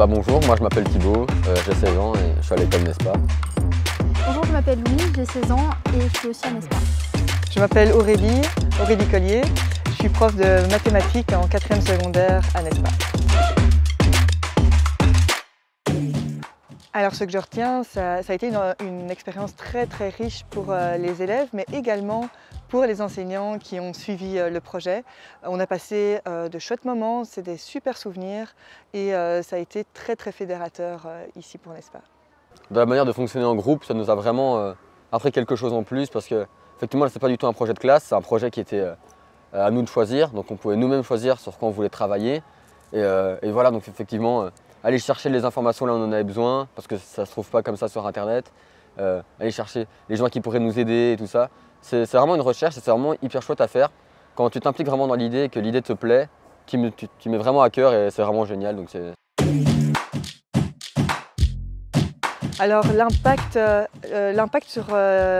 Bonjour, moi je m'appelle Thibaut, j'ai 16 ans et je suis à l'école Nespa. Bonjour, je m'appelle Louise, j'ai 16 ans et je suis aussi à Nespa. Je m'appelle Aurélie Collier, je suis prof de mathématiques en 4e secondaire à Nespa. Alors ce que je retiens, ça a été une expérience très riche pour les élèves, mais également pour les enseignants qui ont suivi le projet. On a passé de chouettes moments, c'est des super souvenirs et ça a été très fédérateur ici pour Nespa. De la manière de fonctionner en groupe, ça nous a vraiment appris quelque chose en plus parce que effectivement, c'est pas du tout un projet de classe, c'est un projet qui était à nous de choisir, donc on pouvait nous-mêmes choisir sur quoi on voulait travailler. Et voilà, donc effectivement, aller chercher les informations là où on en avait besoin, parce que ça ne se trouve pas comme ça sur internet, aller chercher les gens qui pourraient nous aider et tout ça. C'est vraiment une recherche et c'est vraiment hyper chouette à faire. Quand tu t'impliques vraiment dans l'idée et que l'idée te plaît, tu mets vraiment à cœur et c'est vraiment génial. Donc alors l'impact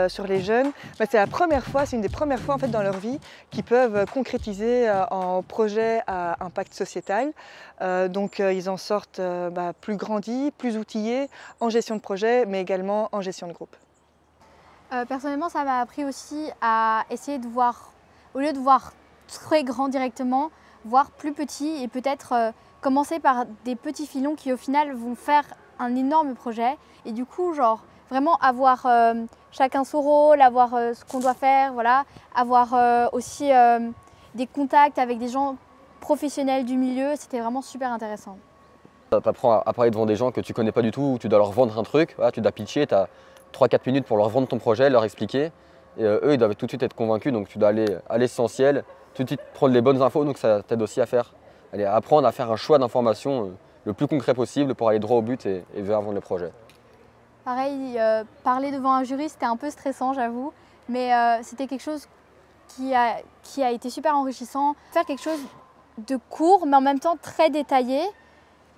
sur les jeunes, c'est la première fois, c'est une des premières fois en fait, dans leur vie qu'ils peuvent concrétiser en projet à impact sociétal. Donc ils en sortent plus grandis, plus outillés en gestion de projet, mais également en gestion de groupe. Personnellement, ça m'a appris aussi à essayer de voir, au lieu de voir très grand directement, voir plus petit et peut-être commencer par des petits filons qui au final vont faire un énorme projet et du coup genre vraiment avoir chacun son rôle, avoir ce qu'on doit faire, voilà, avoir aussi des contacts avec des gens professionnels du milieu, c'était vraiment super intéressant. tu apprends à parler devant des gens que tu connais pas du tout, où tu dois leur vendre un truc, voilà, tu dois pitcher, tu as 3-4 minutes pour leur vendre ton projet, leur expliquer et eux ils doivent tout de suite être convaincus, donc tu dois aller à l'essentiel, tout de suite prendre les bonnes infos, donc ça t'aide aussi à apprendre à faire un choix d'informations le plus concret possible pour aller droit au but et vers vendre le projet. Pareil, parler devant un jury, c'était un peu stressant, j'avoue, mais c'était quelque chose qui a été super enrichissant. Faire quelque chose de court, mais en même temps très détaillé,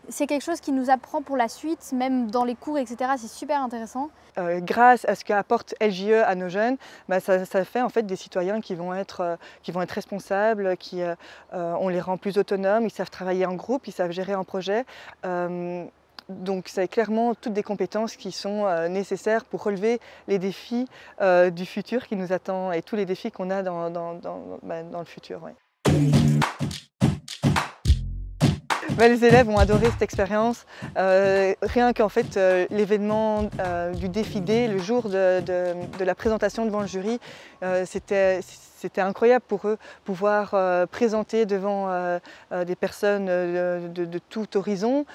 c'est quelque chose qui nous apprend pour la suite, même dans les cours, etc. C'est super intéressant. Grâce à ce qu'apporte LJE à nos jeunes, ça fait en fait des citoyens qui vont être responsables, on les rend plus autonomes, ils savent travailler en groupe, ils savent gérer un projet. Donc c'est clairement toutes des compétences qui sont nécessaires pour relever les défis du futur qui nous attend et tous les défis qu'on a dans le futur. Ouais. Les élèves ont adoré cette expérience. Rien qu'en fait l'événement du défi D, le jour de la présentation devant le jury, c'était incroyable pour eux, pouvoir présenter devant des personnes de tout horizon,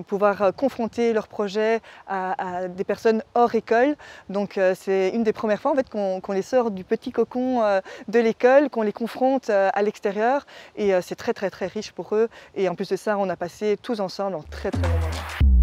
pouvoir confronter leur projet à des personnes hors école. Donc c'est une des premières fois en fait, qu'on les sort du petit cocon de l'école, qu'on les confronte à l'extérieur et c'est très riche pour eux. Et en plus de ça, on a passé tous ensemble un très bon moment.